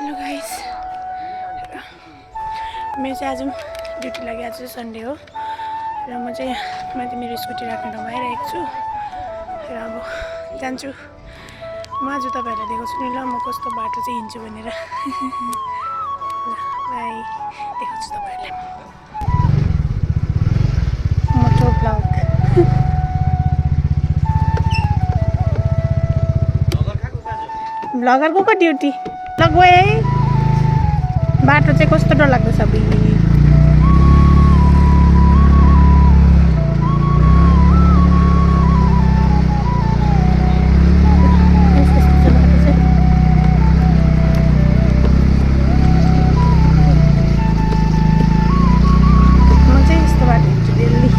Hello guys, मेरो चाहिँ आज ड्युटी लागि आज सन्डे हो र म चाहिँ माथि मेरो स्कुटी राख्ने ठाउँमा आइरहेको छु र अब जान्छु। म आज तपाईँहरूलाई देखाउँछु नि ल म कस्तो बाटो चाहिँ हिँड्छु भनेर। ल बाई, देखाउँछु तपाईँहरूलाई मोटो ब्लग। ब्लगरको को ड्युटी लगभग है। बाटो चाहिँ कस्तो डरलाग्दो छ बि। म चाहिँ यस्तो बाटो हिँड्छु डेली।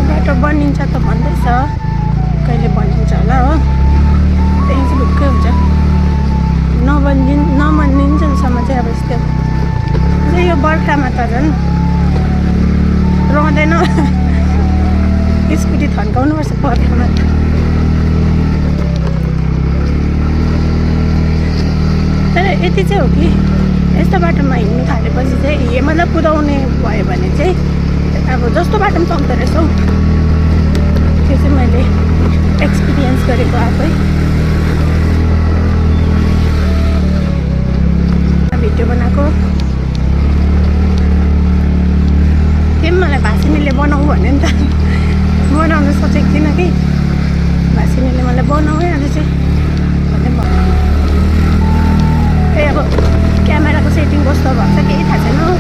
बाटो बनिन्छ त भन्दैछ, कहिले बनिन्छ होला हो। त्यही चाहिँ ढुक्कै हुन्छ, नबनिन्जेलसम्म चाहिँ अब यस्तो चाहिँ। यो बर्खामा त झन् रहँदैन, स्कुटी थन्काउनुपर्छ बर्खामा त। तर यति चाहिँ हो कि यस्तो बाटोमा हिँड्नु थालेपछि चाहिँ मतलब कुदाउने भयो भने चाहिँ अब जस्तो बाटो पनि सक्दो रहेछ हौ। त्यो चाहिँ मैले एक्सपिरियन्स गरेको आफै। भिडियो बनाएको त्यो पनि मलाई भासिनीले बनाऊ भन्यो नि त। बनाउनु सोचेको थिइनँ कि भासिनीले मलाई बनाऊ है आज चाहिँ भन्दै भयो। त्यही अब क्यामेराको सेटिङ कस्तो भएको छ केही थाहा छैन हौ।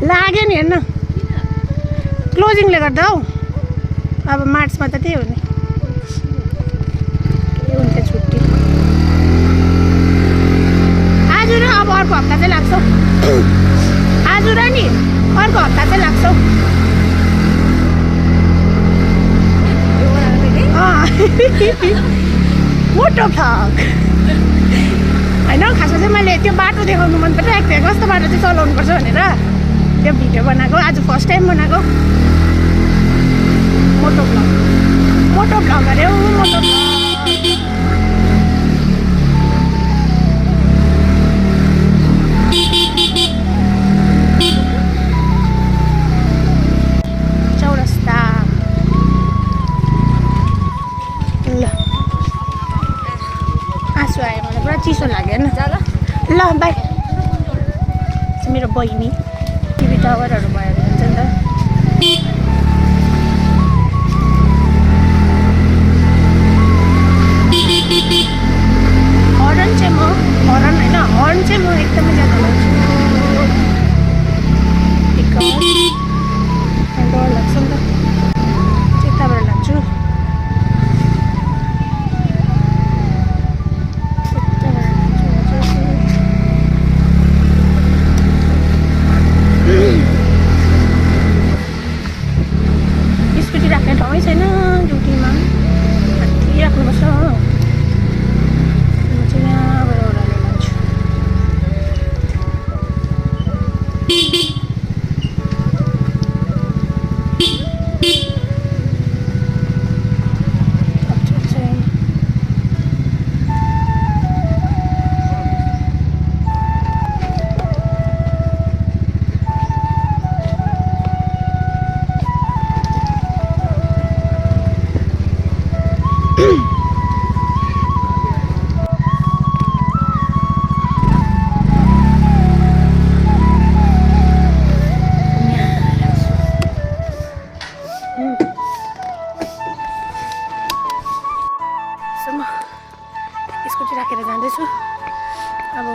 लाग्यो नि हेर्न, क्लोजिङले गर्दा हौ। अब मार्चमा त त्यही हो नि, के हुन्छ छुट्टी। आज र अब अर्को हप्ता चाहिँ लाग्छ। आज र नि अर्को हप्ता चाहिँ लाग्छ। मोटो भ्लग होइन, खासमा चाहिँ मैले त्यो बाटो देखाउनु मन परिरहेको थियो, कस्तो बाटो चाहिँ चलाउनुपर्छ भनेर त्यो भिडियो बनाएको। आज फर्स्ट टाइम बनाएको मोटो भ्लग। मोटो भ्लग अरे हौ, मोटो भ्लग। चौरस्ता ल, आँसु आयो मलाई, पुरा चिसो लाग्यो होइन। ल बाई। मेरो बहिनी टिभी टावरहरू भएर हुन्छ नि त। हर्न चाहिँ म एकदमै ज्यादा लाउँछु। डर लाग्छ नि त, यताबाट लान्छु। स्कुटी राखेर जाँदैछु अब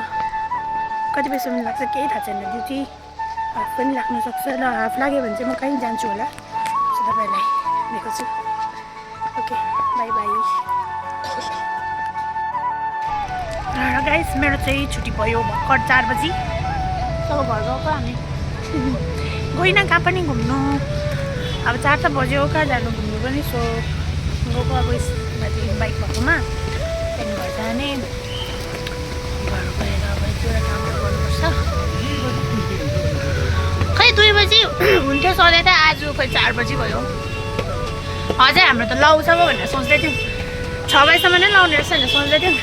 कति बजीसम्म लाग्छ केही थाहा छैन ड्युटी हाफ पनि लाग्नुसक्छ र हाफ लाग्यो भने चाहिँ म कहीँ जान्छु होला सो तपाईँहरूलाई देखाउँछु ओके बाई बाई र गाइस मेरो चाहिँ छुट्टी भयो भर्खर 4 बजी तब घर गएको हामी गइनँ कहाँ पनि घुम्नु अब 4 त बज्यो कहाँ जानु घुम्नु पनि सो गएको अब माथि बाइक भएकोमा त्यहाँदेखि घर जाने घर गएर अब एउटा कामहरू गर्नुपर्छ खै 2 बजी हुन्थ्यो सधैँ त आज खै 4 बजी भयो अझै हाम्रो त लाउँछ भनेर सोच्दै थियौँ 6 बजीसम्म नै लाउने रहेछ भनेर सोच्दै थियौँ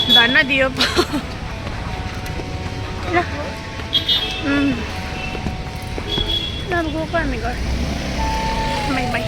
धन्न दियो ल अब गएको हामी घर बाई बाई